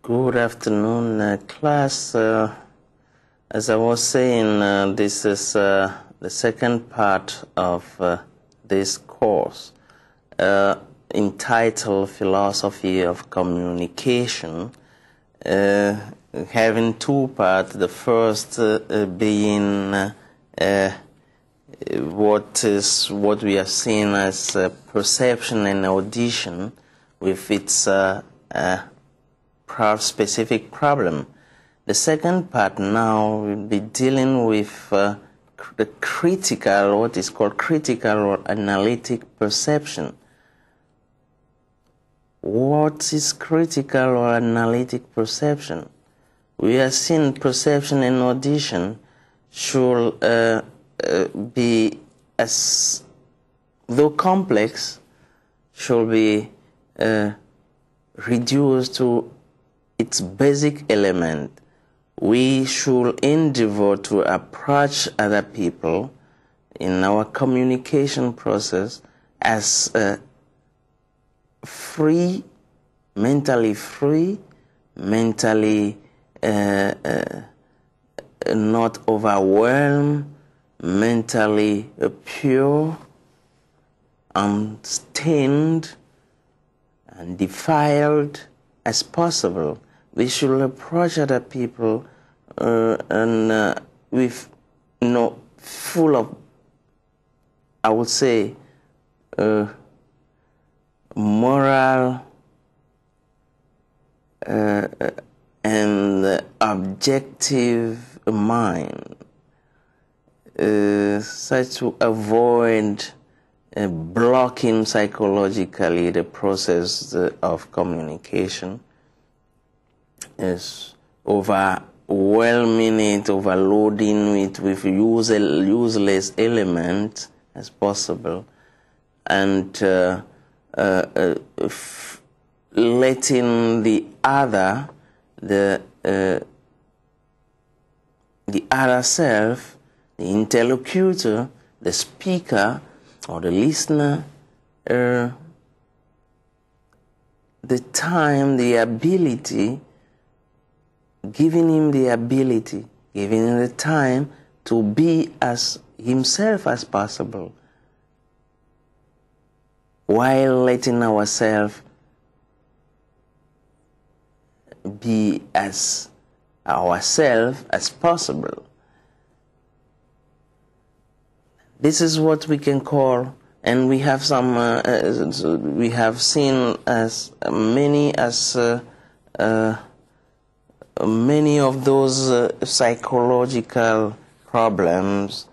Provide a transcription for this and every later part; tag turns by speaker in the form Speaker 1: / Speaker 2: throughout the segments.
Speaker 1: Good afternoon, class. As I was saying, this is the second part of this course entitled Philosophy of Communication, having two parts. The first being what we are seeing as perception and audition with its specific problem. The second part now will be dealing with the critical, what is called critical or analytic perception. What is critical or analytic perception? We have seen perception and audition should be, as though complex, should be reduced to its basic element. We should endeavor to approach other people in our communication process as free, mentally not overwhelmed, mentally pure, unstained, and defiled as possible. We should approach other people with full of, I would say, moral and objective mind, such to avoid blocking psychologically the process of communication, is overwhelming it, overloading it with useless elements as possible, and letting the other self, the interlocutor, the speaker or the listener, the time, the ability, giving him the ability, giving him the time to be as himself as possible, while letting ourselves be as ourselves as possible. This is what we can call, and we have some, we have seen as many of those psychological problems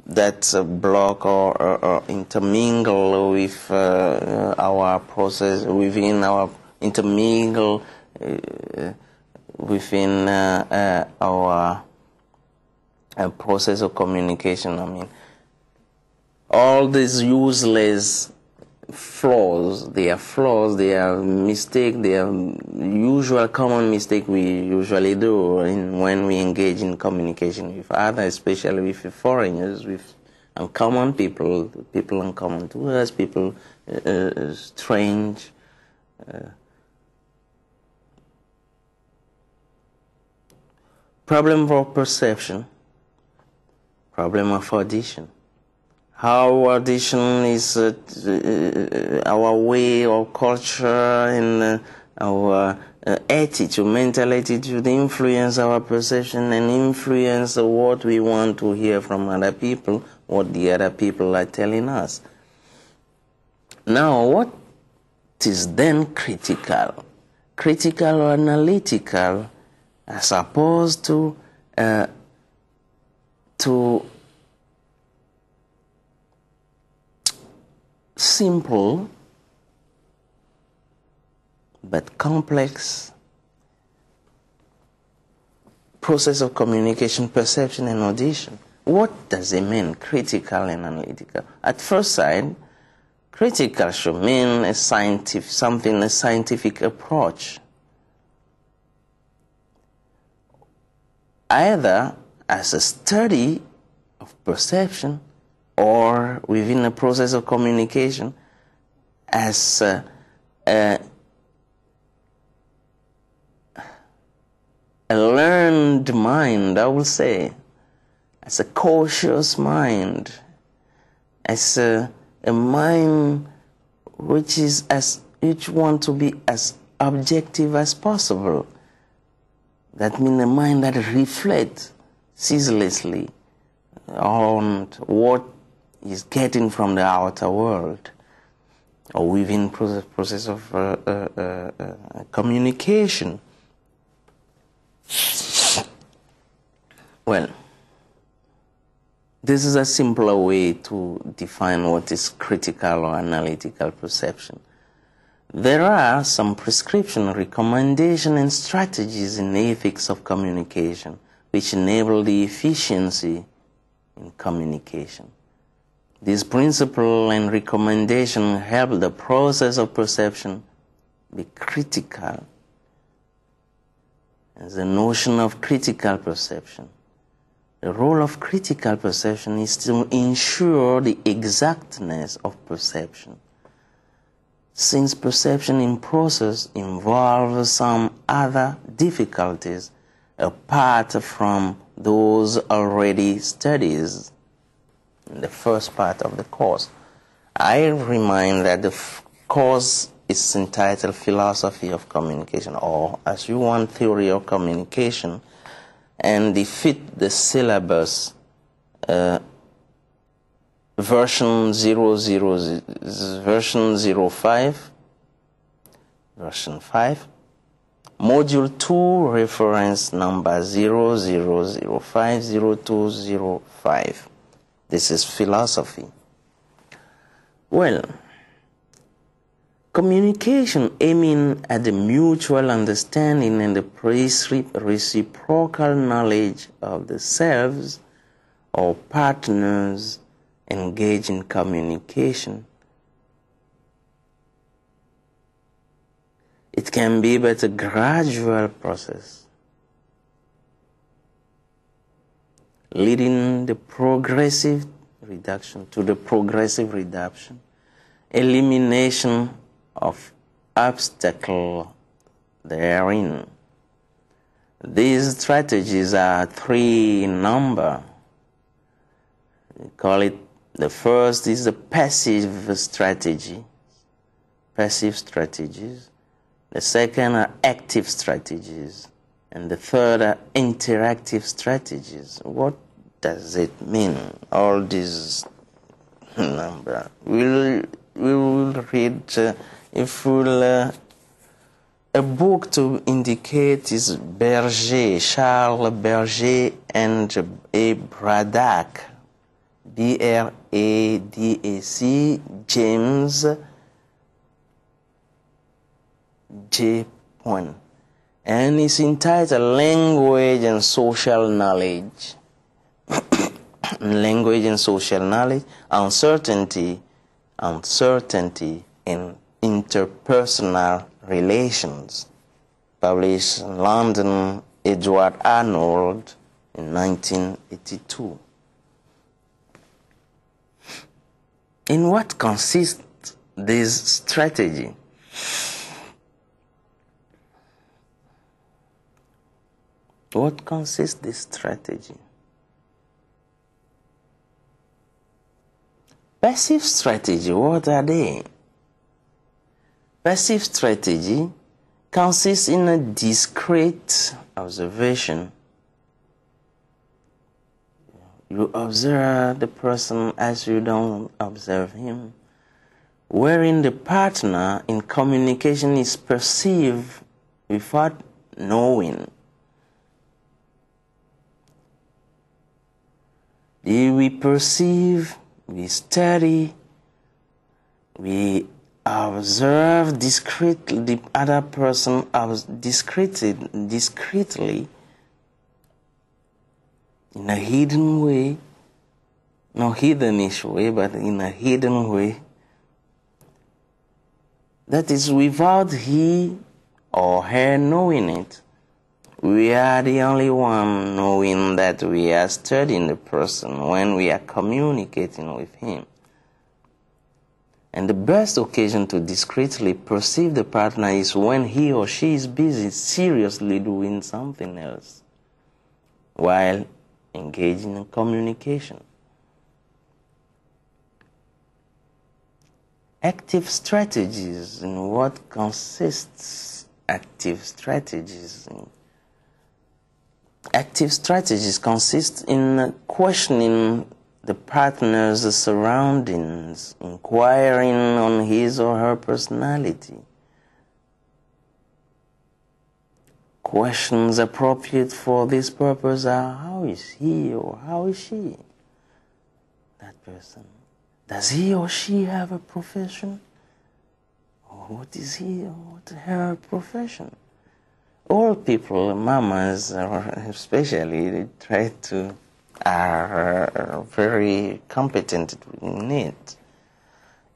Speaker 1: that block or intermingle with our process, within our intermingle within our process of communication. I mean, all these useless flaws, they are mistakes, they are usual common mistake we usually do when we engage in communication with others, especially with foreigners, with uncommon people uncommon to us, people strange. Problem of perception, problem of audition. How audition is our way or culture and our attitude, mental attitude, influence our perception and influence what we want to hear from other people, what the other people are telling us. Now, what is then critical? Critical or analytical, as opposed to simple but complex process of communication, perception, and audition. What does it mean, critical and analytical? At first sight, critical should mean a scientific approach, either as a study of perception or within a process of communication as sound mind, I will say, as a cautious mind, as a mind which wants to be as objective as possible. That means a mind that reflects ceaselessly on what is getting from the outer world or within process of communication. Well, this is a simpler way to define what is critical or analytical perception. There are some prescription, recommendation, and strategies in ethics of communication which enable the efficiency in communication. These principles and recommendations help the process of perception be critical. And the notion of critical perception. The role of critical perception is to ensure the exactness of perception. Since perception in process involves some other difficulties apart from those already studied in the first part of the course, I remind that the course is entitled Philosophy of Communication, or as you want, Theory of Communication, and they fit the syllabus version 5, module 2, reference number 00050205. This is philosophy. Well, communication aiming at the mutual understanding and the reciprocal knowledge of the selves or partners engaged in communication. It can be but a gradual process, leading the progressive reduction, elimination of obstacle therein. These strategies are 3 in number. We call it, the first is the passive strategies. The second are active strategies. And the third are interactive strategies. What does it mean? All these numbers. We will read, a book to indicate is Berger, Charles Berger and A. Braddock, B-R-A-D-A-C, James J. Point. And it's entitled Language and Social Knowledge. Language and Social Knowledge, Uncertainty in Interpersonal Relations, published in London, Edward Arnold in 1982. In what consists this strategy? What consists this strategy? Passive strategy, what are they? Passive strategy consists in a discrete observation. You observe the person as you don't observe him, wherein the partner in communication is perceived without knowing. We perceive, we study, we observe discreetly, the other person discreetly, in a hidden way, not heathenish way, but in a hidden way. That is without he or her knowing it. We are the only one knowing that we are studying the person when we are communicating with him. And the best occasion to discreetly perceive the partner is when he or she is busy seriously doing something else. while engaging in communication. Active strategies. In what consists active strategies? Active strategies consist in questioning the partner's surroundings, inquiring on his or her personality. Questions appropriate for this purpose are: how is he or how is she? That person. Does he or she have a profession? Or what is he or what her profession? All people, mamas especially, are very competent in it.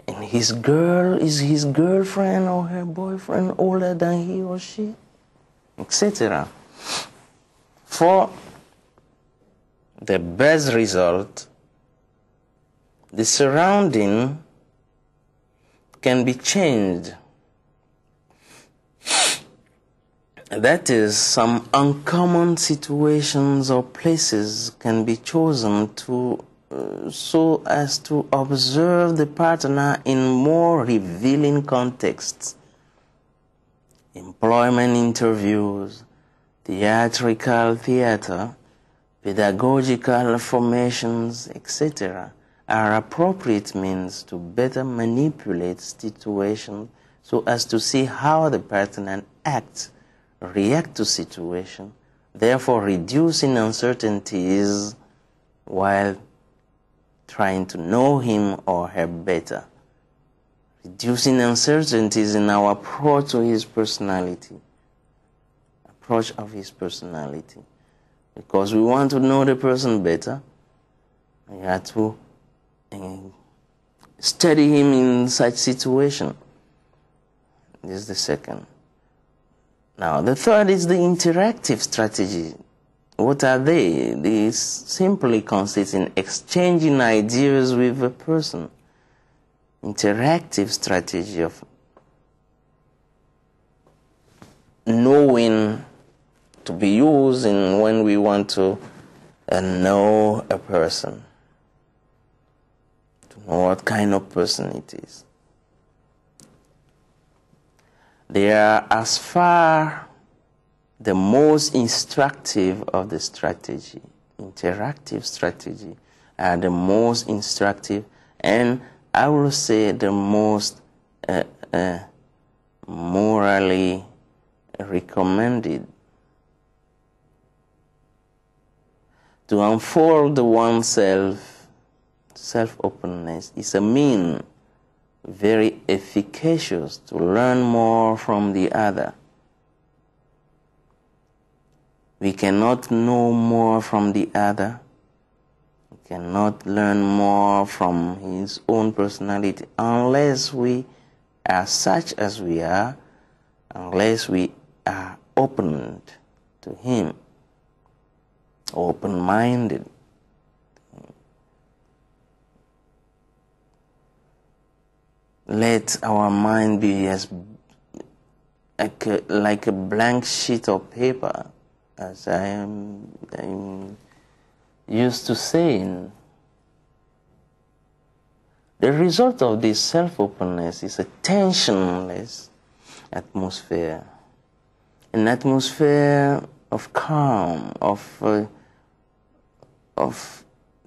Speaker 1: And his girlfriend or her boyfriend older than he or she, etc. For the best result, the surrounding can be changed. That is, some uncommon situations or places can be chosen so as to observe the partner in more revealing contexts. Employment interviews, theatrical theater, pedagogical formations, etc. are appropriate means to better manipulate situations so as to see how the partner acts, react to situation, therefore reducing uncertainties while trying to know him or her better. Reducing uncertainties in our approach of his personality. Because we want to know the person better, we have to study him in such situation. This is the second. Now, the third is the interactive strategy. What are they? They simply consist in exchanging ideas with a person. Interactive strategy of knowing to be used in when we want to know a person, to know what kind of person it is. They are as far the most instructive of the strategy. Interactive strategy are the most instructive, and I will say the most morally recommended. To unfold oneself, self-openness, is a means very efficacious to learn more from the other. We cannot know more from the other. We cannot learn more from his own personality unless we are such as we are, unless we are opened to him, open-minded. Let our mind be as like a blank sheet of paper, as I'm used to saying. The result of this self-openness is a tensionless atmosphere, an atmosphere of calm, of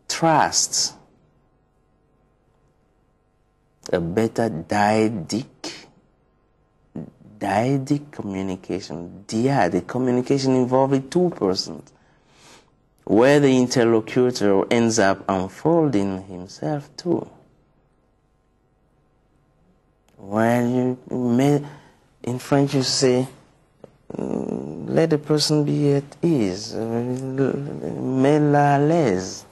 Speaker 1: trust, a better dyadic communication. The communication involving two persons, where the interlocutor ends up unfolding himself too. Well, in French you say, let the person be at ease, mets-la à l'aise.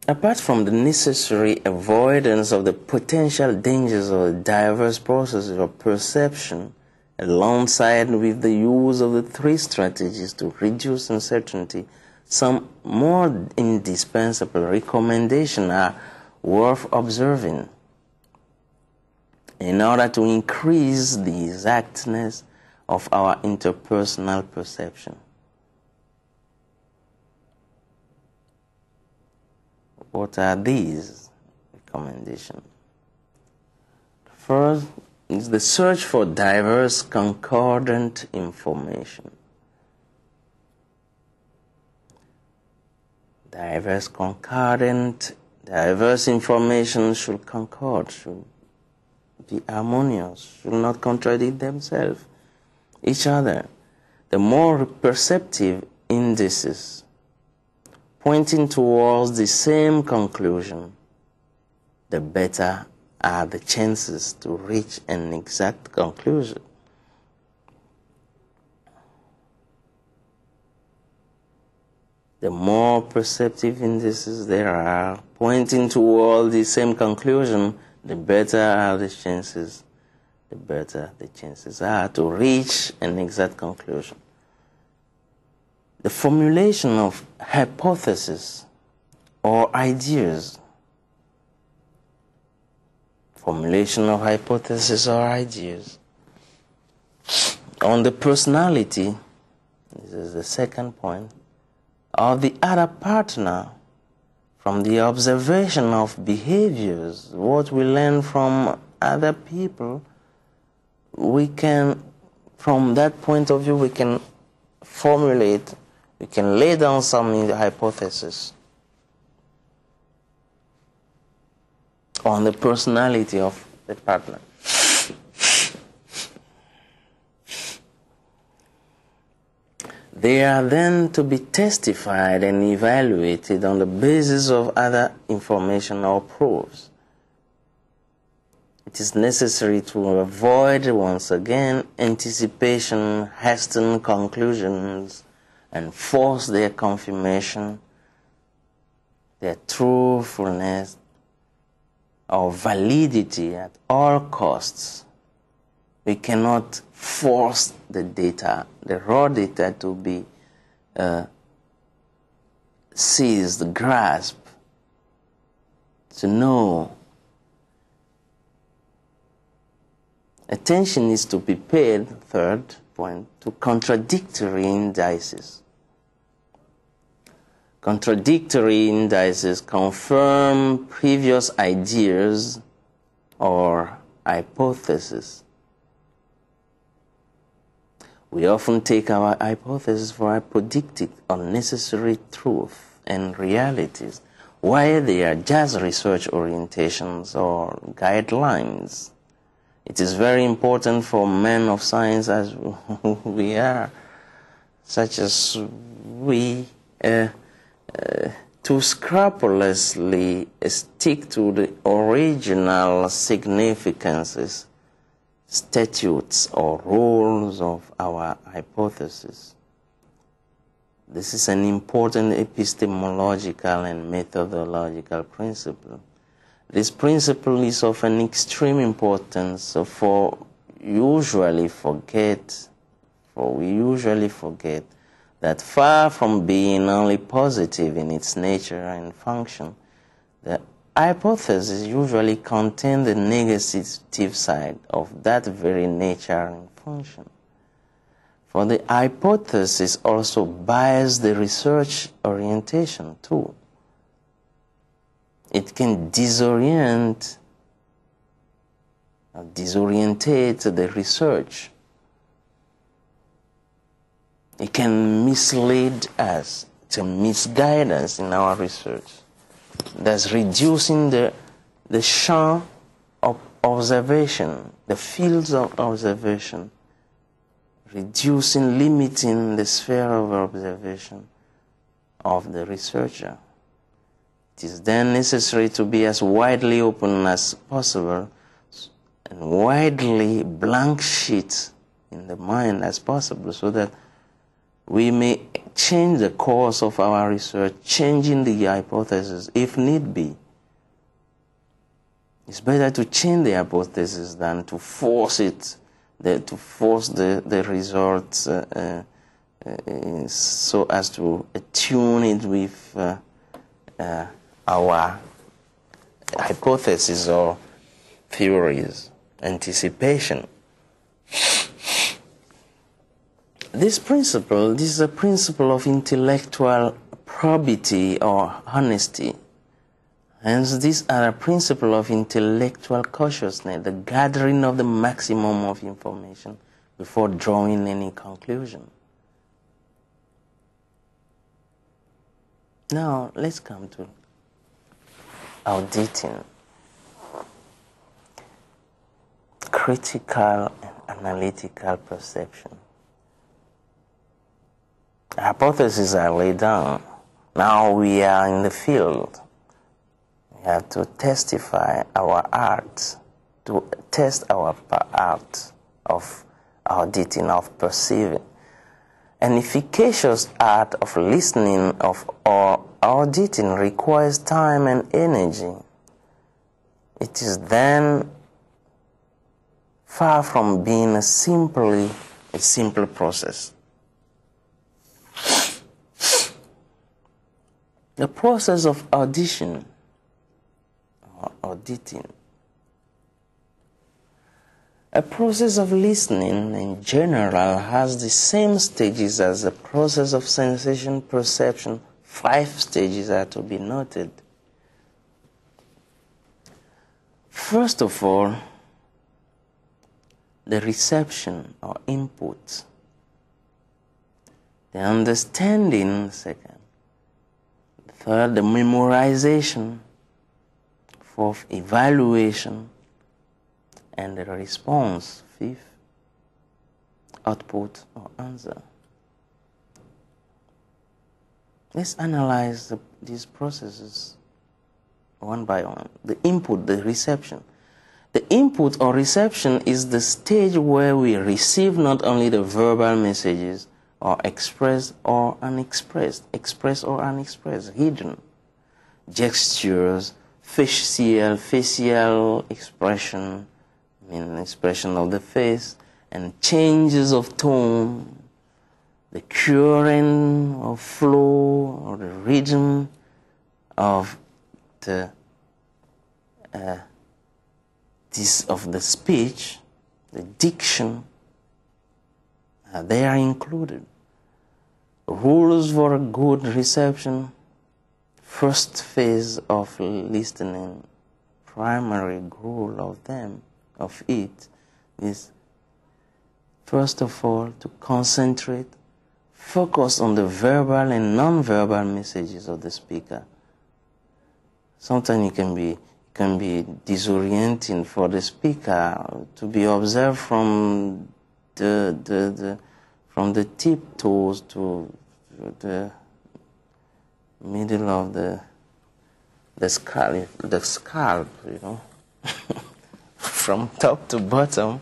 Speaker 1: Apart from the necessary avoidance of the potential dangers of the diverse processes of perception, alongside with the use of the three strategies to reduce uncertainty, some more indispensable recommendations are worth observing. in order to increase the exactness of our interpersonal perception. What are these recommendations? First is the search for diverse concordant information. Diverse information should concord, should be harmonious, should not contradict themselves, each other. The more perceptive indices pointing towards the same conclusion, the better are the chances to reach an exact conclusion. The more perceptive indices there are pointing toward the same conclusion, the better are the chances, are to reach an exact conclusion. The formulation of hypothesis or ideas. Formulation of hypothesis or ideas. On the personality, this is the second point, of the other partner, from the observation of behaviors, what we learn from other people, we can, from that point of view, we can formulate, we can lay down some hypothesis on the personality of the partner. They are then to be testified and evaluated on the basis of other information or proofs. It is necessary to avoid, once again, anticipation, hasten conclusions, and force their confirmation, their truthfulness, or validity at all costs. We cannot force the data, the raw data, to be seized, grasped, to know. Attention is to be paid, third point, to contradictory indices. Contradictory indices confirm previous ideas or hypotheses. We often take our hypothesis for predicted unnecessary truth and realities, while they are just research orientations or guidelines. It is very important for men of science, as we are, such as we, to scrupulously stick to the original significances, statutes, or rules of our hypothesis. This is an important epistemological and methodological principle. This principle is of an extreme importance, for we usually forget that far from being only positive in its nature and function, the hypothesis usually contains the negative side of that very nature and function. For the hypothesis also biases the research orientation too. It can disorientate the research. It can mislead us, it can misguide us in our research. Thus reducing the champ of observation, the fields of observation, limiting the sphere of observation of the researcher. It is then necessary to be as widely open as possible and widely blank sheet in the mind as possible, so that we may change the course of our research, changing the hypothesis if need be. It's better to change the hypothesis than to force it, to force the results so as to attune it with our hypothesis or theories. anticipation. This is a principle of intellectual probity or honesty. Hence, these are a principle of intellectual cautiousness, the gathering of the maximum of information before drawing any conclusion. Now, let's come to auditing. Critical and analytical perception. Hypotheses are laid down. Now we are in the field. We have to testify our art, to test our art of auditing, of perceiving. An efficacious art of listening or auditing requires time and energy. It is then far from being a simple process. The process of auditing, a process of listening in general has the same stages as the process of sensation perception. 5 stages are to be noted. First of all, the reception or input. The understanding, second. Third, the memorization. Fourth, evaluation. And the response, fifth, output or answer. Let's analyze these processes one by one. The input, the reception. The input or reception is the stage where we receive not only the verbal messages, or expressed or unexpressed, expressed or unexpressed, hidden, gestures, facial expression, expression of the face, and changes of tone, the current or flow or the rhythm of the speech, the diction, they are included. Rules for a good reception. First phase of listening, primary rule of it is, first of all, to concentrate, focus on the verbal and non-verbal messages of the speaker. Sometimes it can be disorienting for the speaker to be observed from from the tiptoes to the middle of the scalp, from top to bottom.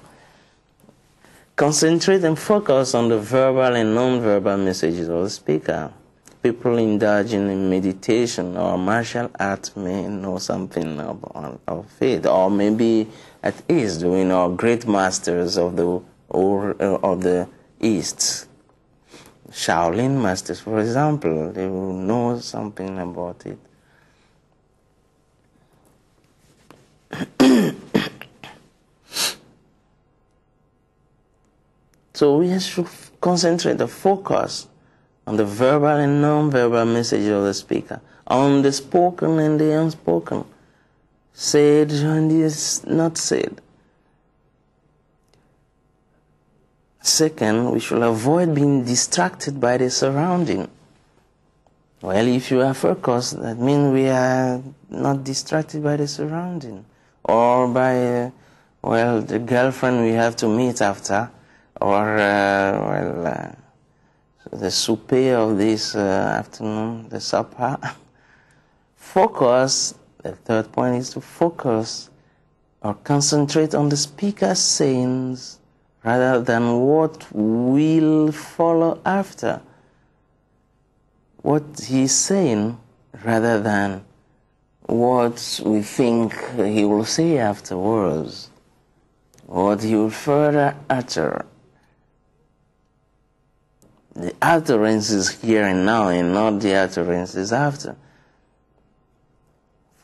Speaker 1: Concentrate and focus on the verbal and non-verbal messages of the speaker. People indulging in meditation or martial arts may know something of it, or maybe at ease, great masters of the East, Shaolin masters, for example, they will know something about it. So we should concentrate the focus on the verbal and non-verbal message of the speaker, on the spoken and the unspoken, said and is not said. Second, we should avoid being distracted by the surrounding. Well, if you are focused, that means we are not distracted by the surrounding, or by, the girlfriend we have to meet after, or, the souper of this afternoon, the supper. Focus, the third point is to focus or concentrate on the speaker's sayings rather than what will follow after. What he's saying rather than what we think he will say afterwards, what he will further utter. The utterances here and now and not the utterances after.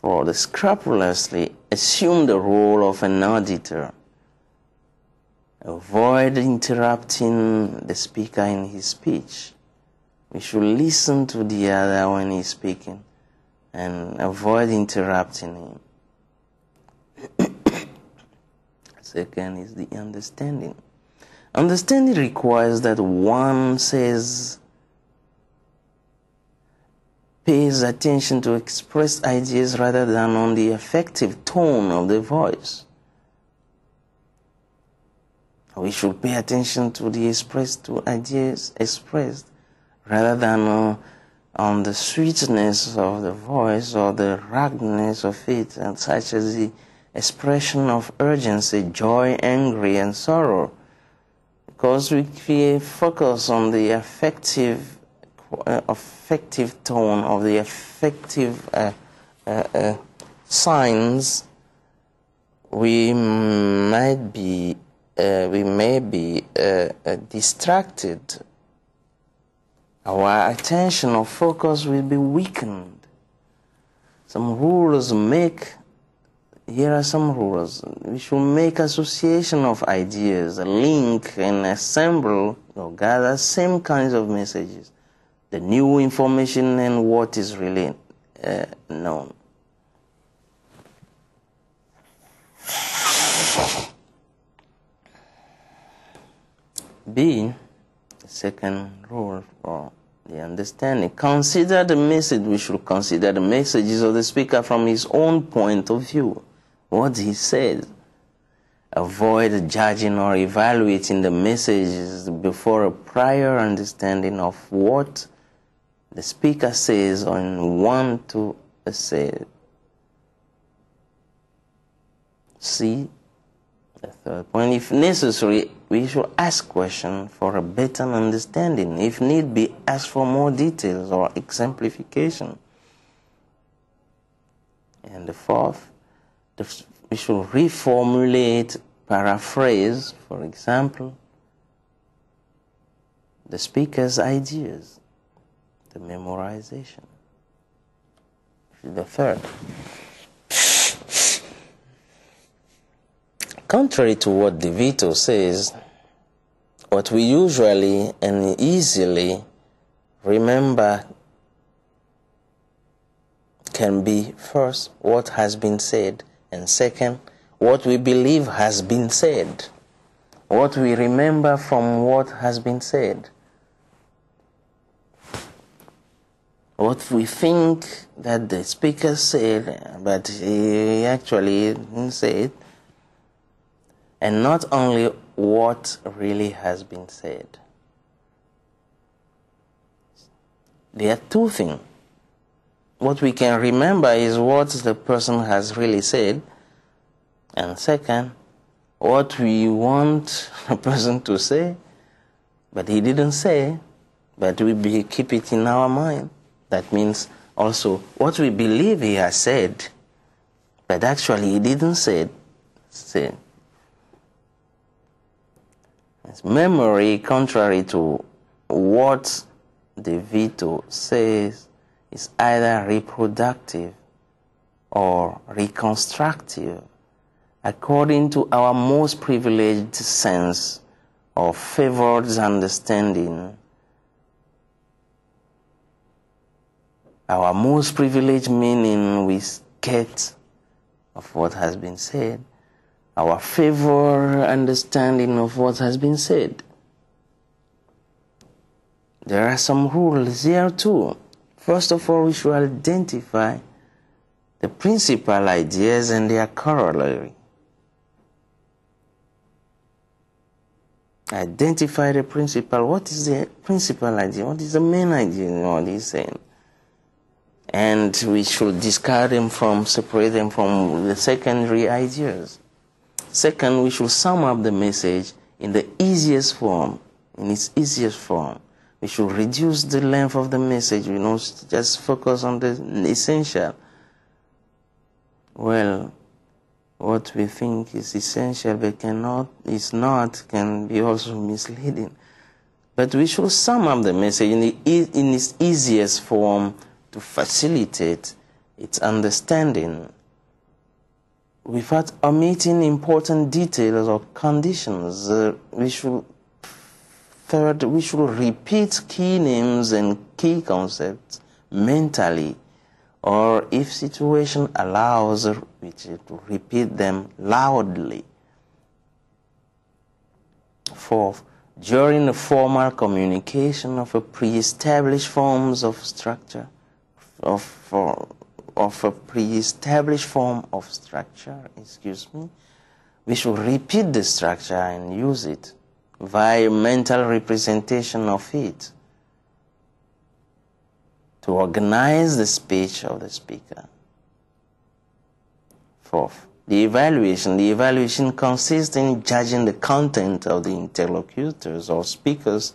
Speaker 1: For the scrupulously assume the role of an auditor Avoid interrupting the speaker in his speech. We should listen to the other when he's speaking and avoid interrupting him. Second is the understanding. Understanding requires that one pays attention to expressed ideas rather than on the effective tone of the voice. We should pay attention to the ideas expressed rather than on the sweetness of the voice or the ruggedness of it, and such as the expression of urgency, joy, anger, and sorrow. Because if we focus on the effective tone of the effective signs, we may be distracted. Our attention or focus will be weakened. Here are some rules. We should make association of ideas, link and assemble or gather same kinds of messages, the new information and what is really known. B, the second rule for the understanding. Consider the message. We should consider the messages of the speaker from his own point of view, what he says. Avoid judging or evaluating the messages before a prior understanding of what the speaker says or want to say. C, the third point, if necessary, we should ask questions for a better understanding. If need be, ask for more details or exemplification. And the fourth, we should reformulate, paraphrase, for example, the speaker's ideas, the memorization. The third, contrary to what De Vito says, what we usually and easily remember can be, first, what has been said, and second, what we believe has been said, what we remember from what has been said, what we think that the speaker said, but he actually didn't say it, and not only what really has been said. There are two things. What we can remember is what the person has really said, and second, what we want a person to say, but he didn't say, but we keep it in our mind. That means also what we believe he has said, but actually he didn't say. Memory, contrary to what De Vito says, is either reproductive or reconstructive, according to our most privileged sense of favored understanding. Our most privileged meaning we get of what has been said, our favored understanding of what has been said. There are some rules here too. First of all, we should identify the principal ideas and their corollary. Identify the principal. What is the principal idea? What is the main idea in what he's saying? And we should discard them separate them from the secondary ideas. Second, we should sum up the message in the easiest form, in its easiest form. We should reduce the length of the message, just focus on the essential. Well, what we think is essential but can be also misleading. But we should sum up the message in its easiest form to facilitate its understanding. without omitting important details or conditions. We should repeat key names and key concepts mentally, or if situation allows, to repeat them loudly. Fourth, during the formal communication of a pre-established forms of structure, of a pre-established form of structure, we should repeat the structure and use it via mental representation of it to organize the speech of the speaker. Fourth, the evaluation consists in judging the content of the interlocutors or speakers'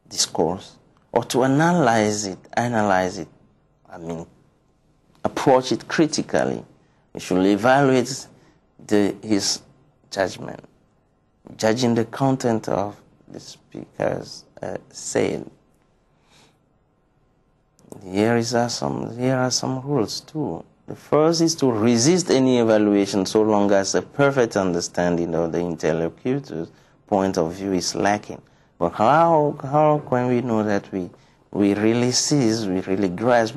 Speaker 1: discourse, or to analyze it, approach it critically. We should evaluate his judgment, judging the content of the speaker's saying. Here are some rules too. The first is to resist any evaluation so long as a perfect understanding of the interlocutor's point of view is lacking. But how can we know that we really seize, we really grasp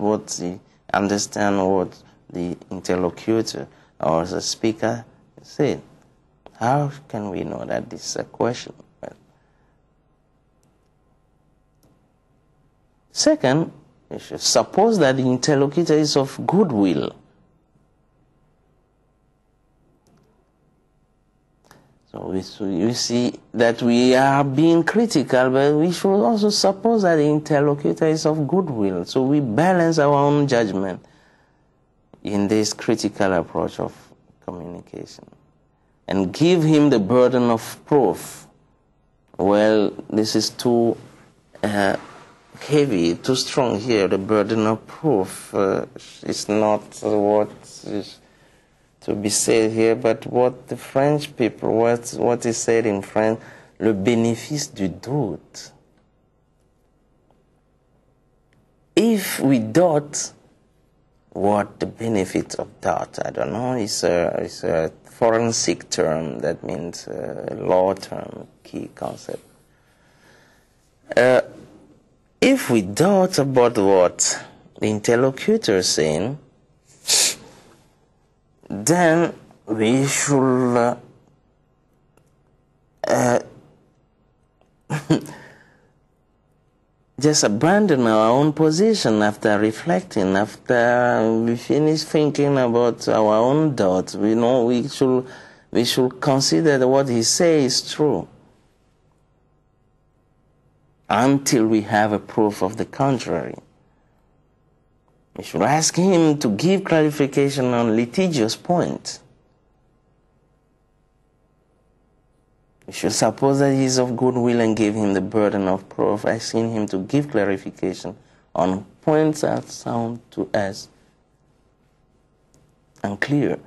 Speaker 1: understand what the interlocutor or the speaker said? How can we know that? This is a question. Second, you should suppose that the interlocutor is of goodwill. So you see that we are being critical, but we should also suppose that the interlocutor is of goodwill. So we balance our own judgment in this critical approach of communication and give him the burden of proof. Well, this is too heavy, too strong here. The burden of proof is not what is to be said here, but what the French people, what is said in French, le bénéfice du doute. If we doubt, what the benefit of doubt? I don't know. It's a forensic term that means law term, key concept. If we doubt about what the interlocutor is saying, then we should just abandon our own position after reflecting, after we finish thinking about our own doubts. We know we should consider that what he says is true until we have a proof of the contrary. We should ask him to give clarification on litigious points. We should suppose that he is of goodwill and give him the burden of proof, asking him to give clarification on points that sound to us unclear.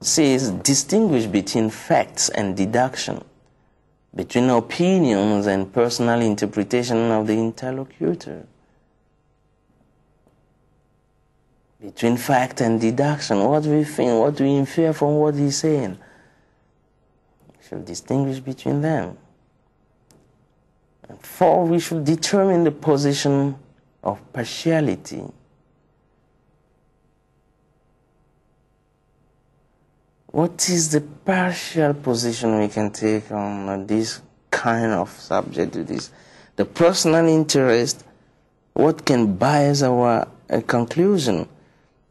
Speaker 1: Says distinguish between facts and deduction, between opinions and personal interpretation of the interlocutor, between fact and deduction, what we think, what we infer from what he's saying. We should distinguish between them. And four, we should determine the position of partiality. What is the partial position we can take on this kind of subject to this? The personal interest, what can bias our conclusion?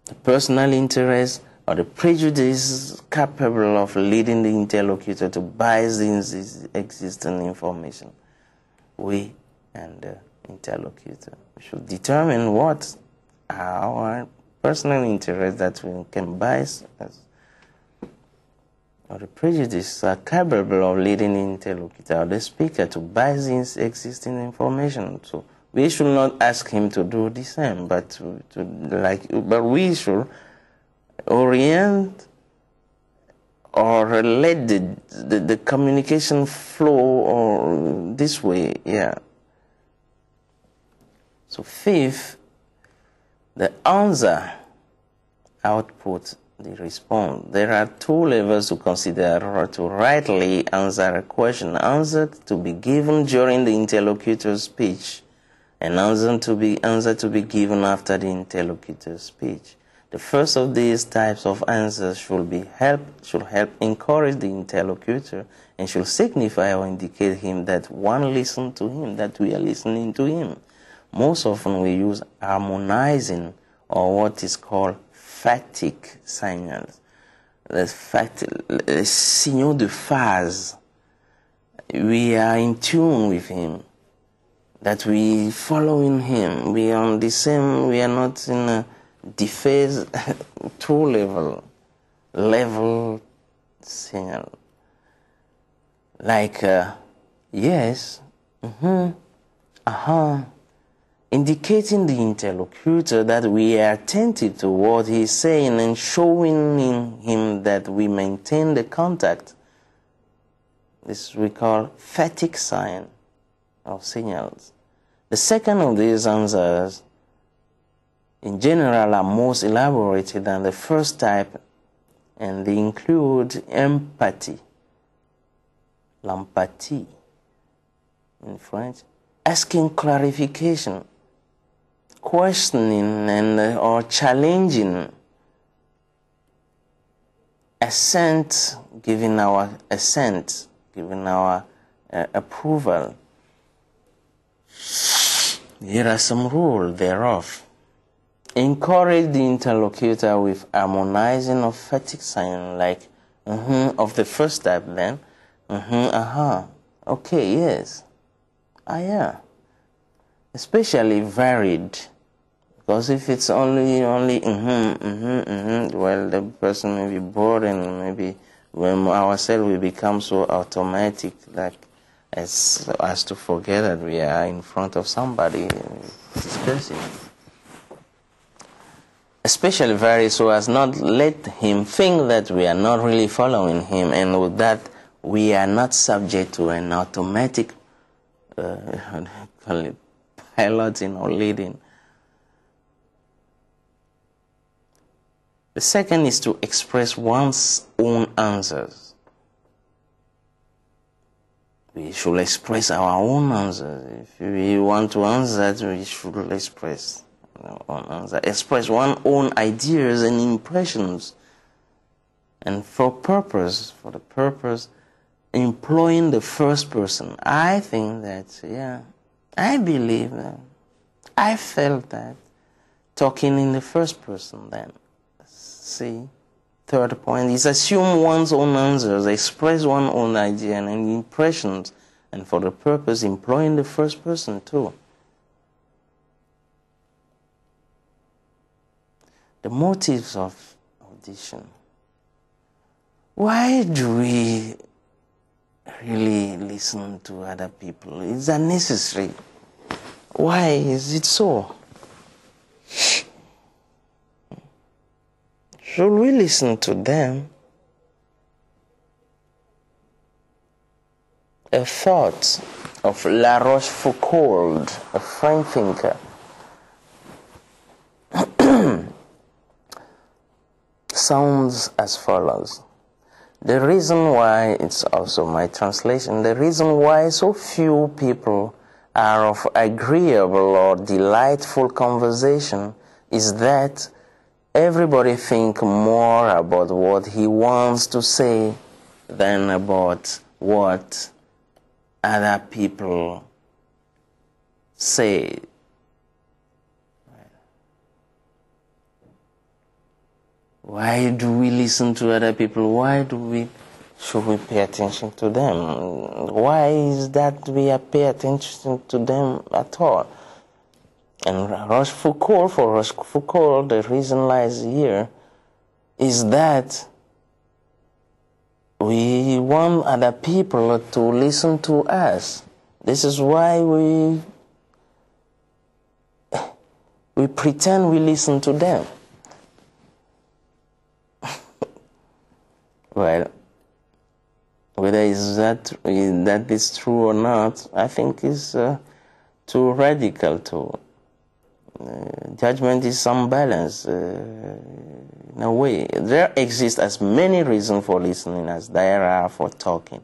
Speaker 1: The personal interest or the prejudice capable of leading the interlocutor to bias the existing information. We and the interlocutor should determine what our personal interest that we can bias us, or the prejudice are capable of leading the interlocutor or the speaker to bias the existing information. So we should not ask him to do the same, but we should orient or let the communication flow or this way, yeah. So fifth, The answer output the response. There are two levels to consider to rightly answer a question. Answer to be given during the interlocutor's speech and answer to be given after the interlocutor's speech. The first of these types of answers should help encourage the interlocutor and should signify or indicate him that one listens to him, that we are listening to him. Most often we use harmonizing or what is called fatigue signals. Les signaux de phase. We are in tune with him, that we following him. We are on the same, we are not in a dephase, two level signal. Like yes, indicating the interlocutor that we are attentive to what he is saying and showing him that we maintain the contact. This we call fatigue sign or signals. The second of these answers, in general, are most elaborated than the first type, and they include empathy, l'empathie in French, asking clarification, questioning and or challenging, assent, giving our approval. Here are some rules thereof. Encourage the interlocutor with harmonizing of fatigue sign, like of the first type, then okay, yes, yeah, especially varied. Because if it's only well, the person may be bored, and maybe when ourselves we become so automatic, like as to forget that we are in front of somebody discussing. Especially varied, so as not let him think that we are not really following him, and with that we are not subject to an automatic piloting or leading. The second is to express one's own answers. We should express our own answers. If we want to answer, we should express our own answer. Express one's own ideas and impressions. And for the purpose, employing the first person. I think that, I believe that, I felt that. Talking in the first person then. See, third point is assume one's own answers, express one's own idea and impressions, and for the purpose employing the first person too. The motives of audition. Why do we really listen to other people? Is that necessary? Why is it so? Should we listen to them? A thought of La Rochefoucauld, a French thinker, sounds as follows. The reason why, it's also my translation, the reason why so few people are of agreeable or delightful conversation is that everybody thinks more about what he wants to say than about what other people say. Why do we listen to other people? Should we pay attention to them? Why is that we pay attention to them at all? And for Rochefoucauld, the reason lies here, is that we want other people to listen to us. This is why we pretend we listen to them. Well, whether that is true or not, I think is too radical to Judgment is some balance. In a way, there exist as many reasons for listening as there are for talking.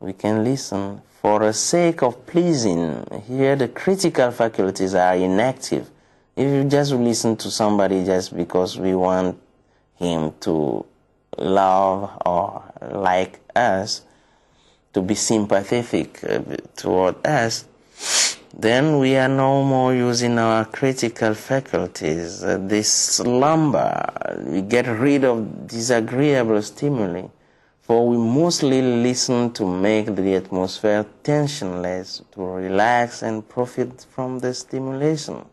Speaker 1: We can listen for the sake of pleasing. Here the critical faculties are inactive. If you just listen to somebody just because we want him to love or like us, to be sympathetic toward us, then we are no more using our critical faculties. They slumber. We get rid of disagreeable stimuli, for we mostly listen to make the atmosphere tensionless, to relax and profit from the stimulation.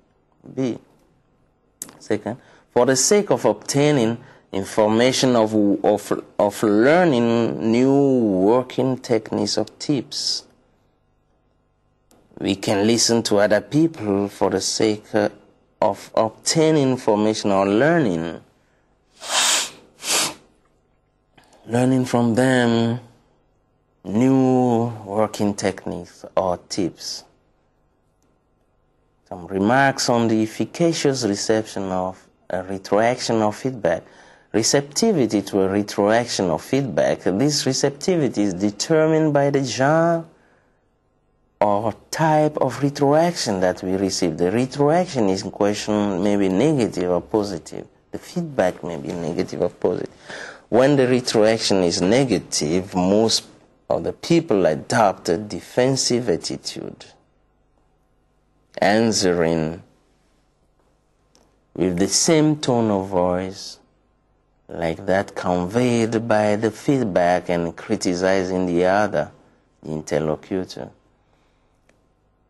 Speaker 1: B. Second, for the sake of obtaining information of learning new working techniques or tips. We can listen to other people for the sake of obtaining information or learning from them new working techniques or tips. Some remarks on the efficacious reception of a retroaction or feedback. Receptivity to a retroaction or feedback. This receptivity is determined by the genre or type of retroaction that we receive. The retroaction is in question may be negative or positive. The feedback may be negative or positive. When the retroaction is negative, most of the people adopt a defensive attitude, answering with the same tone of voice like that conveyed by the feedback and criticizing the other, the interlocutor.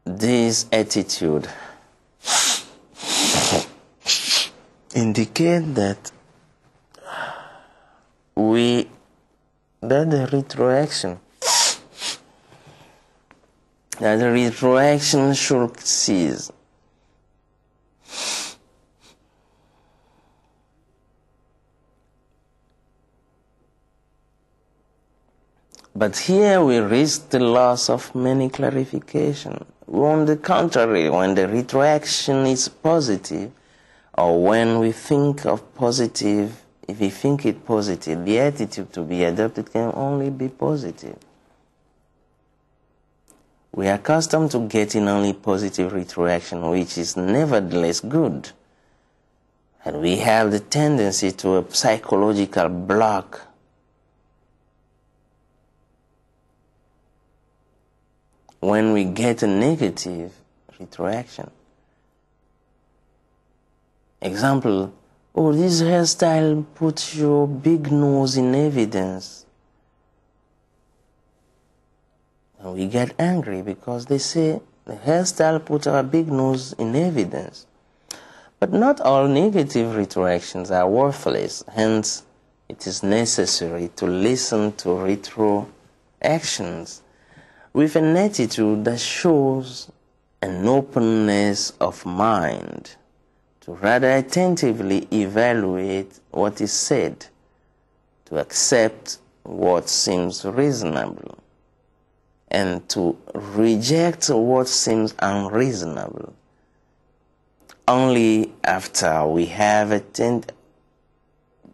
Speaker 1: This attitude indicates that the retroaction should cease. But here we risk the loss of many clarification. On the contrary, when the retroaction is positive, or when we think of positive, if we think it positive, the attitude to be adopted can only be positive. We are accustomed to getting only positive retroaction, which is nevertheless good. And we have the tendency to a psychological block. When we get a negative retroaction. Example, oh, this hairstyle puts your big nose in evidence. And we get angry because they say the hairstyle puts our big nose in evidence. But not all negative retroactions are worthless. Hence, it is necessary to listen to retroactions with an attitude that shows an openness of mind, to rather attentively evaluate what is said, to accept what seems reasonable, and to reject what seems unreasonable. Only after we have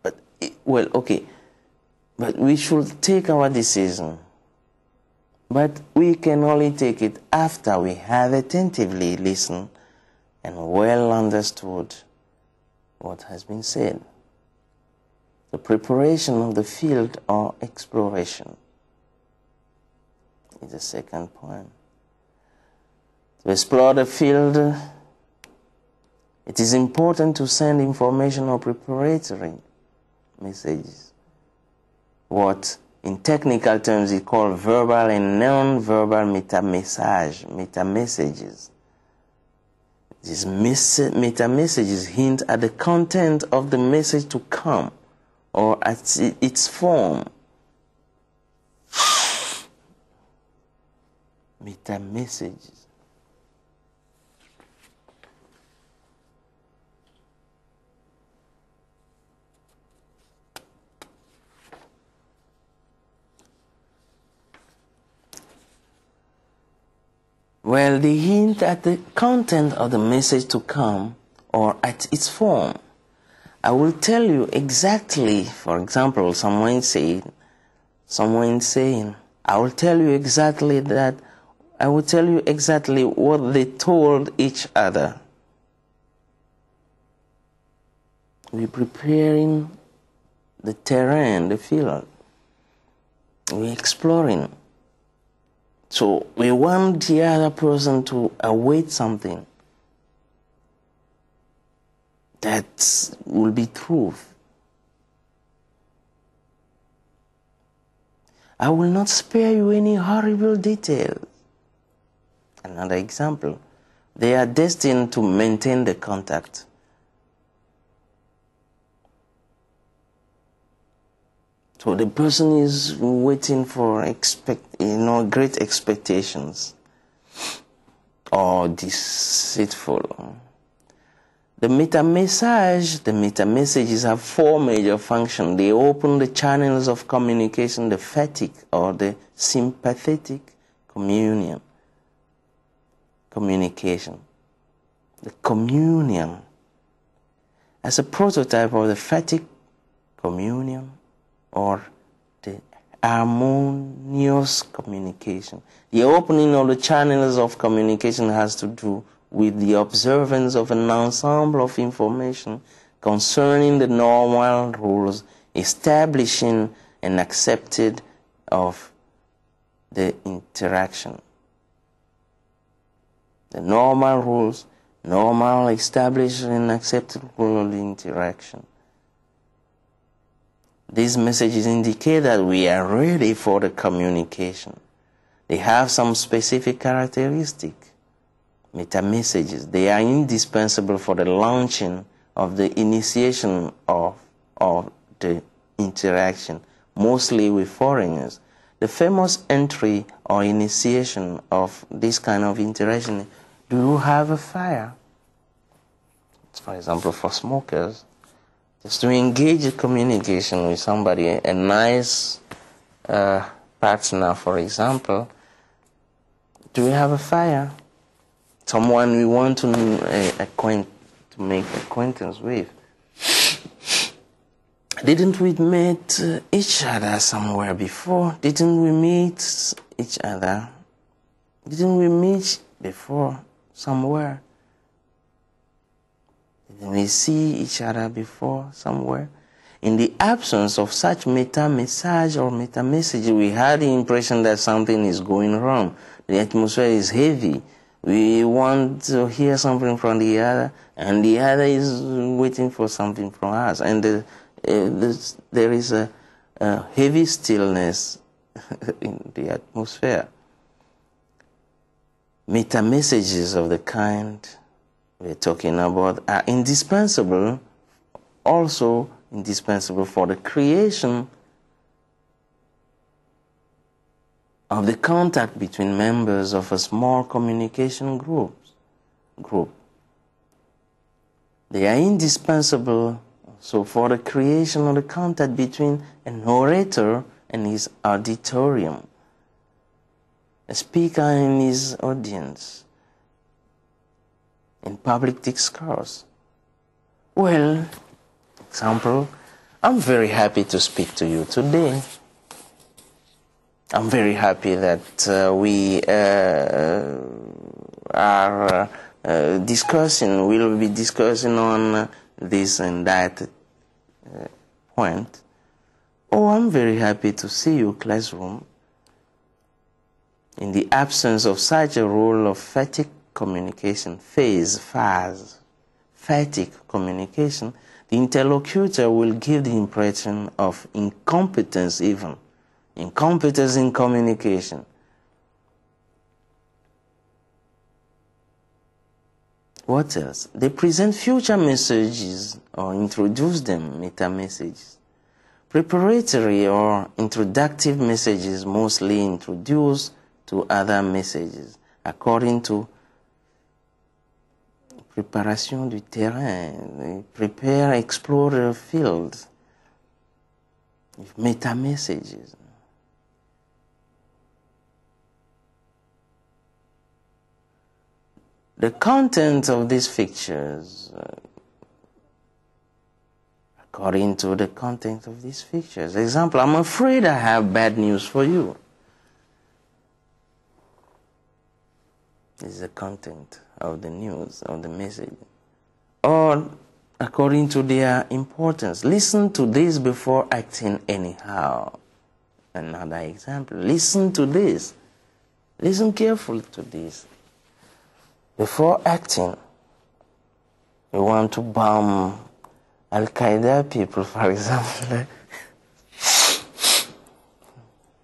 Speaker 1: but we should take our decision. But we can only take it after we have attentively listened and well understood what has been said. The preparation of the field or exploration is the second point. To explore the field, it is important to send information or preparatory messages. What in technical terms is called verbal and non-verbal meta-messages. These meta-messages hint at the content of the message to come or at its form. Meta-messages. Well, they hint at the content of the message to come or at its form. I will tell you exactly, for example, someone saying, I will tell you exactly what they told each other. We're preparing the terrain, the field. We're exploring. So we want the other person to await something that will be truth. I will not spare you any horrible details. Another example, they are destined to maintain the contact. So the person is waiting for great expectations or deceitful. The meta-messages have four major functions. They open the channels of communication, the phatic or the sympathetic communication. The communion. As a prototype of the phatic communion, or the harmonious communication. The opening of the channels of communication has to do with the observance of an ensemble of information concerning the normal rules establishing and accepted of the interaction. The normal rules, normal established and accepted rule of the interaction. These messages indicate that we are ready for the communication. They have some specific characteristic. Meta-messages, they are indispensable for the launching of the initiation of the interaction, mostly with foreigners. The famous entry or initiation of this kind of interaction, do you have a fire? For example, for smokers, just to engage in communication with somebody, a nice partner, for example. Do we have a fire? Someone we want to make acquaintance with. Didn't we meet each other somewhere before? Didn't we meet each other? Didn't we meet before somewhere? Didn't we see each other before somewhere? In the absence of such meta-message or meta-message, we had the impression that something is going wrong. The atmosphere is heavy. We want to hear something from the other, and the other is waiting for something from us. And there is a heavy stillness in the atmosphere. Meta-messages of the kind we're talking about are indispensable, also indispensable for the creation of the contact between members of a small communication group. They are indispensable also for the creation of the contact between an orator and his auditorium, a speaker and his audience, in public discourse. Well, example, I'm very happy to speak to you today. I'm very happy that we are we'll be discussing on this and that point. Oh, I'm very happy to see you, classroom. In the absence of such a role of phatic communication, phatic communication, the interlocutor will give the impression of incompetence incompetence in communication. What else? They present future messages or introduce them, meta-messages. Preparatory or introductive messages mostly introduce to other messages according to préparation du terrain. Prepare, explore the field. Meta-messages. the content of these pictures, according to the content of these pictures. Example, I'm afraid I have bad news for you. This is the content of the news, of the message. Or according to their importance. Listen to this before acting anyhow. Another example. Listen to this. Listen carefully to this. Before acting, you want to bomb Al-Qaeda people, for example.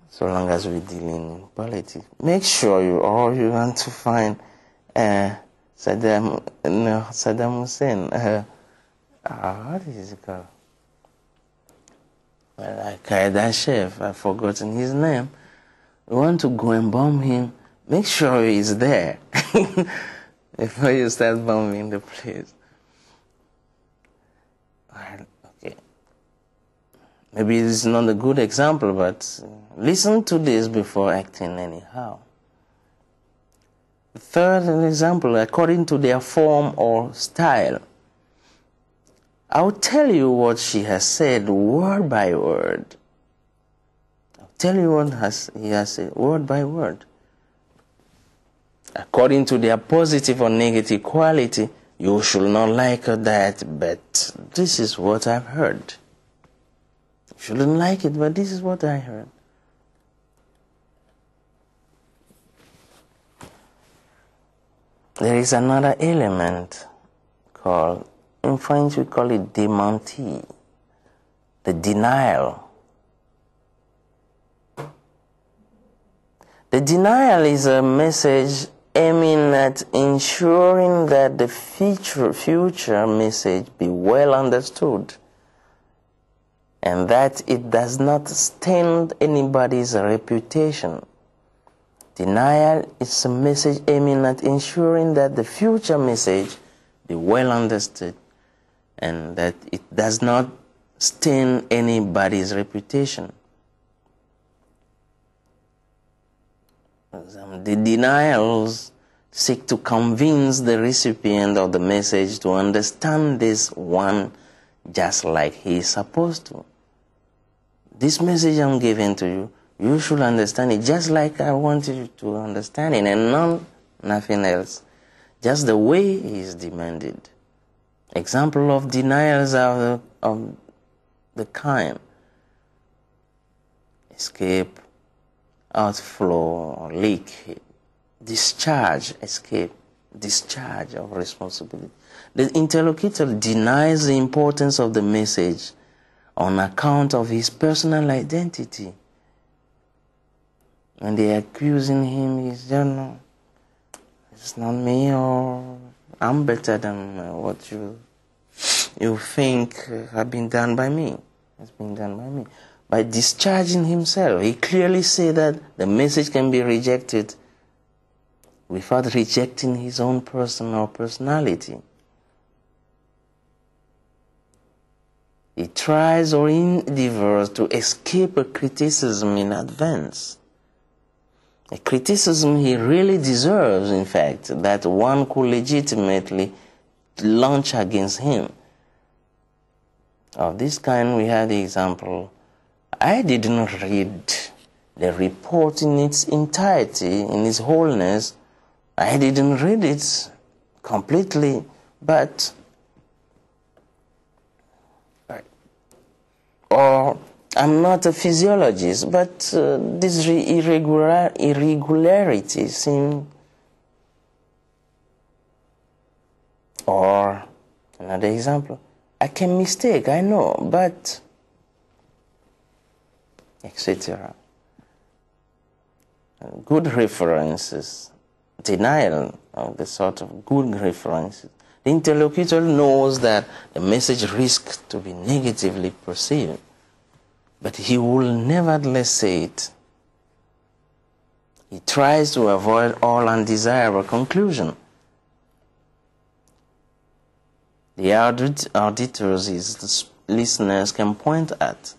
Speaker 1: So long as we're dealing in politics. Make sure you want to find Saddam Hussein. What is it called? Well, Al-Qaeda chef, I've forgotten his name. You want to go and bomb him, make sure he's there before you start bombing the place. Okay. Maybe this is not a good example, but listen to this before acting anyhow. The third example, according to their form or style. I'll tell you what she has said word by word. I'll tell you what he has said word by word. According to their positive or negative quality, you should not like that, but this is what I've heard. You shouldn't like it, but this is what I heard. There is another element called, in French we call it démenti, the denial. The denial is a message aiming at ensuring that the future message be well understood and that it does not stain anybody's reputation. Denial is a message aiming at ensuring that the future message be well understood and that it does not stain anybody's reputation. The denials seek to convince the recipient of the message to understand this one just like he is supposed to. This message I'm giving to you, you should understand it just like I wanted you to understand it, and nothing else. Just the way he is demanded. Example of denials are of the kind: escape, outflow, leak, discharge, escape, discharge of responsibility. The interlocutor denies the importance of the message on account of his personal identity. When they are accusing him, he's no, it's not me, or I'm better than what you think have been done by me. It's been done by me. By discharging himself, he clearly said that the message can be rejected without rejecting his own person or personality. He tries or endeavors to escape a criticism in advance. A criticism he really deserves, in fact, that one could legitimately launch against him. Of this kind, we had the example: I did not read the report in its entirety, in its wholeness. I didn't read it completely, but... Or, I'm not a physiologist, but this irregularity seem... Or, another example, I can mistake, I know, but... etc. Good references, denial of the sort of good references. The interlocutor knows that the message risks to be negatively perceived, but he will nevertheless say it. He tries to avoid all undesirable conclusion. The auditors, his listeners, can point at.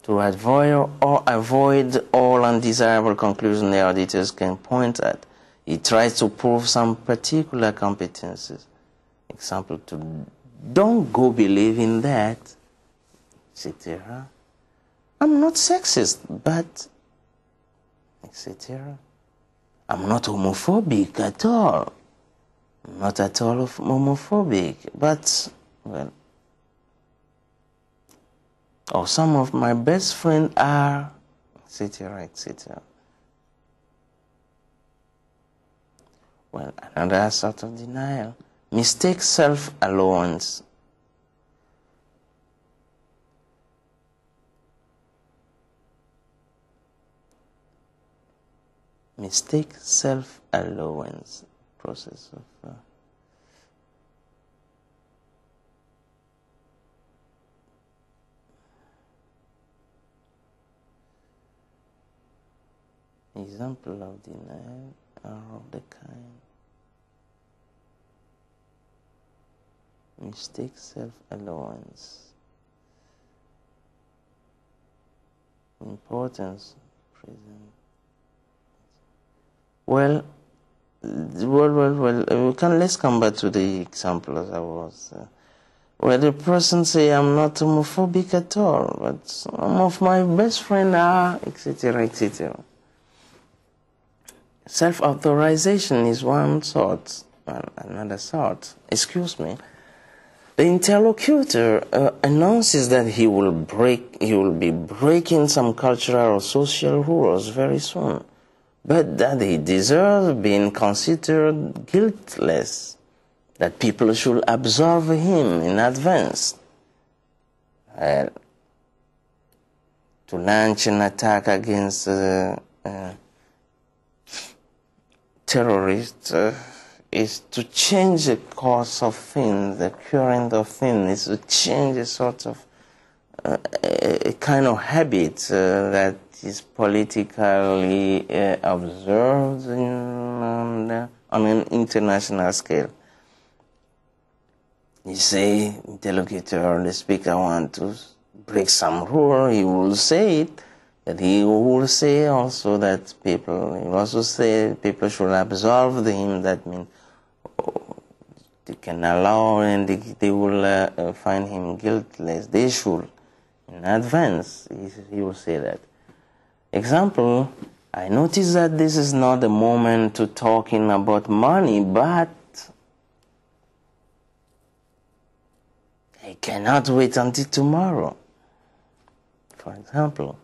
Speaker 1: To avoid all undesirable conclusion, the auditors can point at. He tries to prove some particular competencies. Example, don't go believe in that, etc. I'm not sexist, but, etc. I'm not homophobic at all. I'm not at all homophobic, but, well, or some of my best friends are, etc., etc. Well, another sort of denial. Mistake self-allowance. Mistake self-allowance. Process of... Example of denial are of the kind. Mistake self-allowance. Importance present. Well, let's come back to the example as I was. Where the person say, I'm not homophobic at all, but some of my best friends are, etc., etc. Self-authorization is one sort, another sort. Excuse me. The interlocutor announces that he will be breaking some cultural or social rules very soon, but that he deserves being considered guiltless, that people should absolve him in advance. To launch an attack against terrorists is to change the course of things, the current of things, is to change a sort of a kind of habit that is politically observed on an international scale. You say, interlocutor, the speaker wants to break some rule, he will say it, but he will say also that he will also say people should absolve him. That means they can allow and they will find him guiltless. They should, in advance, he will say that. Example, I notice that this is not the moment to talking about money, but I cannot wait until tomorrow, for example.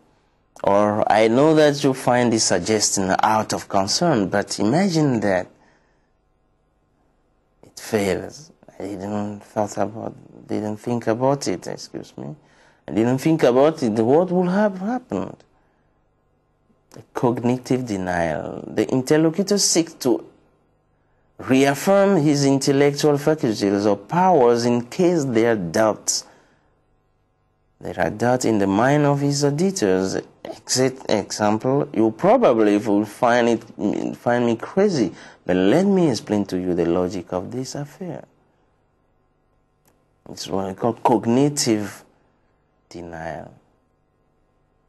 Speaker 1: Or I know that you find this suggestion out of concern, but imagine that it fails. I didn't think about it, excuse me. I didn't think about it. What would have happened? The cognitive denial. The interlocutor seeks to reaffirm his intellectual faculties or powers in case there are doubts. There are doubts in the mind of his auditors. Example, you probably will find me crazy, but let me explain to you the logic of this affair. It's what I call cognitive denial.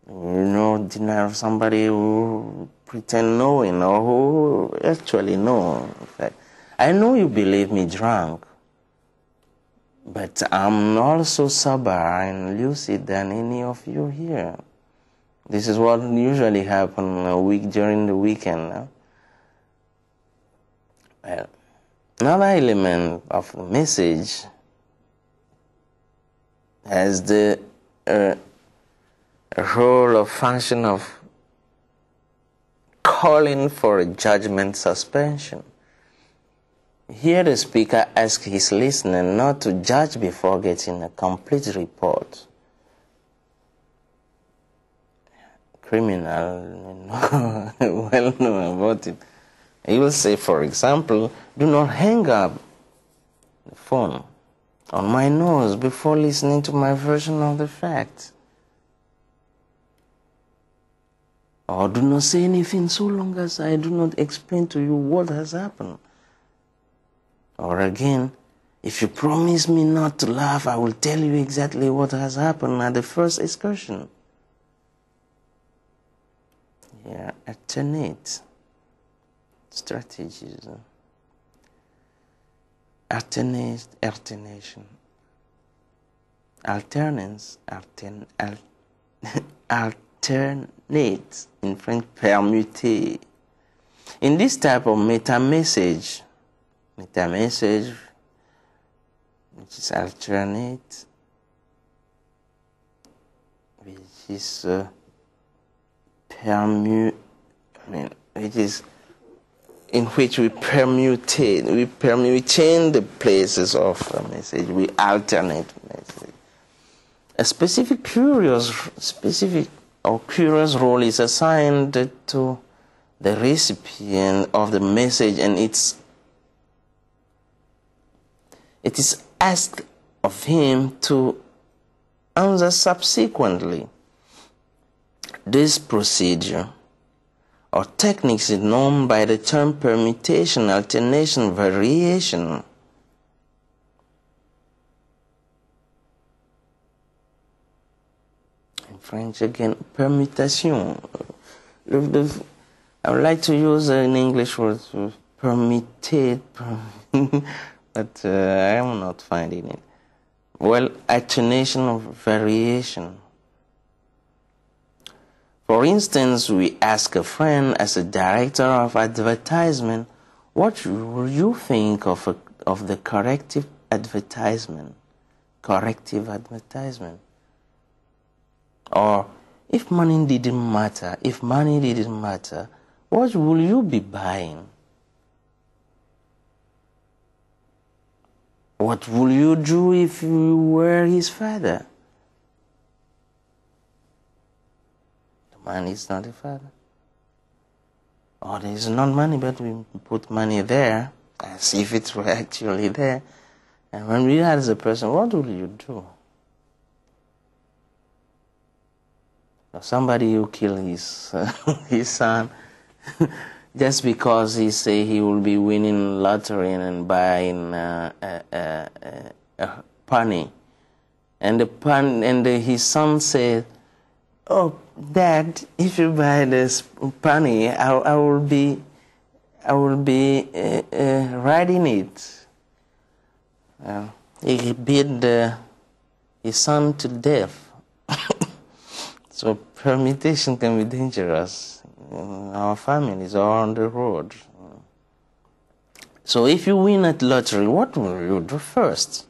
Speaker 1: Denial of somebody who pretend knowing or who actually know. In fact, I know you believe me drunk, but I'm also sober and lucid than any of you here. This is what usually happens during the weekend. Well, another element of the message has the role or function of calling for a judgment suspension. Here the speaker asks his listener not to judge before getting a complete report. Criminal well know about it. He will say, for example, do not hang up the phone on my nose before listening to my version of the facts. Or do not say anything so long as I do not explain to you what has happened. Or again, if you promise me not to laugh, I will tell you exactly what has happened at the first excursion. Yeah, alternate. strategies. Alternation. Alternance. Alternate. In French, permuter. In this type of meta-message, which is alternate, which is which is in which we permutate, we change the places of a message, we alternate message. A specific curious role is assigned to the recipient of the message, and it is asked of him to answer subsequently. This procedure or techniques is known by the term permutation, alternation, variation. In French again, permutation. I would like to use an English word, permutate, but I am not finding it. Well, alternation or variation. For instance, we ask a friend as a director of advertisement, what will you think of the corrective advertisement? Corrective advertisement. Or if money didn't matter, what will you be buying? What will you do if you were his father? The man is not a father. Or there is not money, but we put money there as if it were actually there. And when we ask the person, what will you do? Or somebody who killed his son just because he say he will be winning lottery and buying a pony, and his son said, "Oh, Dad, if you buy this pony, I will be riding it." He beat his son to death. So permutation can be dangerous in our families or on the road. So if you win at lottery, what will you do first?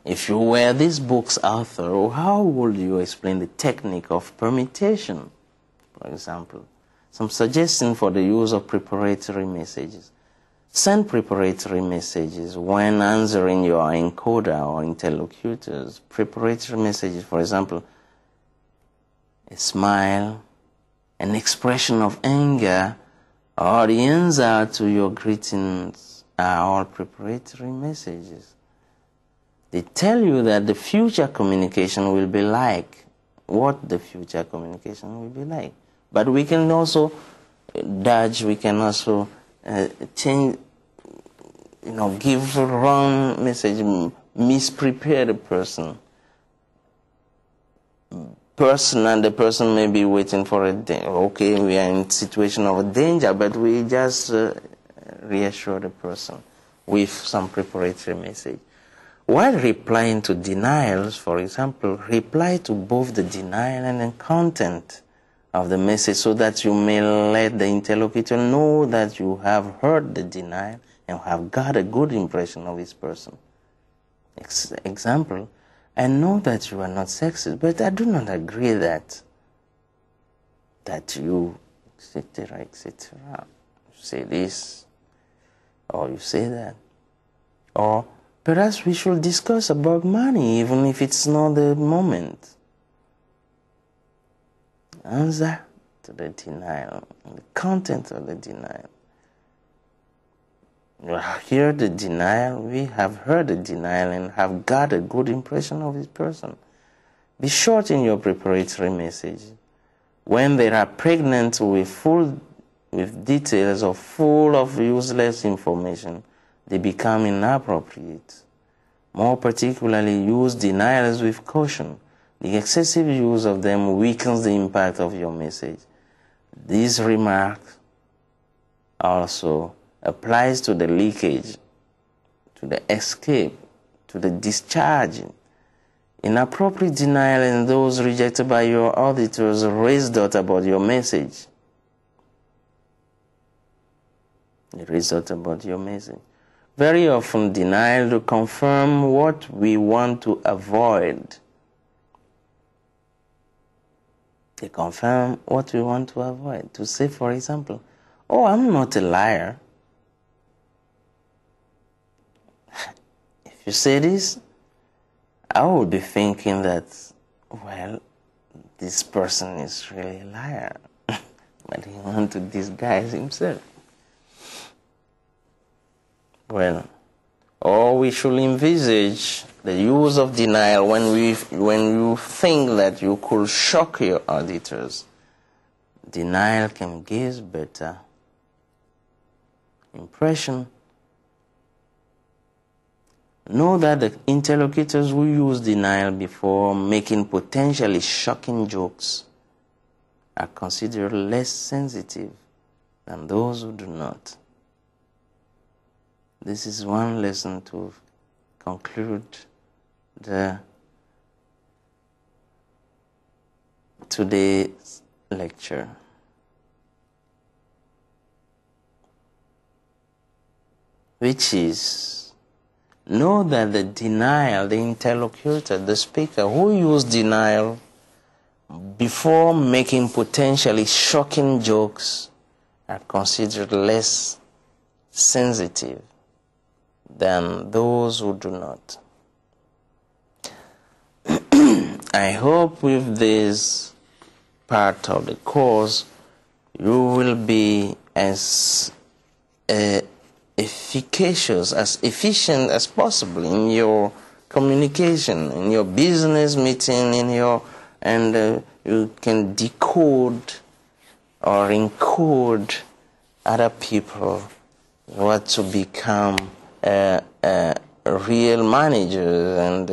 Speaker 1: If you were this book's author, how would you explain the technique of permutation, for example? Some suggestions for the use of preparatory messages. Send preparatory messages when answering your encoder or interlocutors. Preparatory messages, for example, a smile, an expression of anger, or the answer to your greetings are all preparatory messages. They tell you that the future communication will be like, what the future communication will be like. But we can also dodge, we can also change, give the wrong message, misprepare the person. And the person may be waiting for okay, we are in a situation of a danger, but we just reassure the person with some preparatory message. While replying to denials, for example, reply to both the denial and the content of the message so that you may let the interlocutor know that you have heard the denial and have got a good impression of this person. Example, I know that you are not sexist, but I do not agree that you, etc., etc. You say this, or you say that. Or perhaps we should discuss about money, even if it's not the moment. Answer to the denial, the content of the denial. You hear the denial, we have heard the denial and have got a good impression of this person. Be short in your preparatory message. When they are pregnant with details or full of useless information, they become inappropriate. More particularly, use denials with caution. The excessive use of them weakens the impact of your message. These remarks also applies to the leakage, to the escape, to the discharging. Inappropriate denial and those rejected by your auditors raise doubt about your message. It raise doubt about your message. Very often, denial to confirm what we want to avoid. They confirm what we want to avoid. To say, for example, oh, I'm not a liar. If you say this, I would be thinking that, well, this person is really a liar. But he wants to disguise himself. Well, or we should envisage the use of denial when you think that you could shock your auditors. Denial can give better impression. Know that the interlocutors who use denial before making potentially shocking jokes are considered less sensitive than those who do not. This is one lesson to conclude today's lecture. Which is, know that the denial, the interlocutor, the speaker who used denial before making potentially shocking jokes are considered less sensitive than those who do not. I hope with this part of the course you will be as efficacious, as efficient as possible in your communication, in your business meeting, and you can decode or encode other people what to become real managers and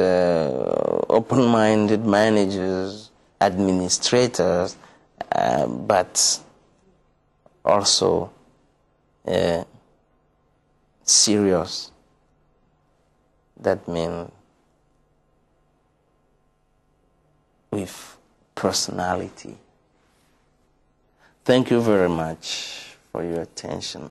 Speaker 1: open-minded managers, administrators, but also serious. That means with personality. Thank you very much for your attention.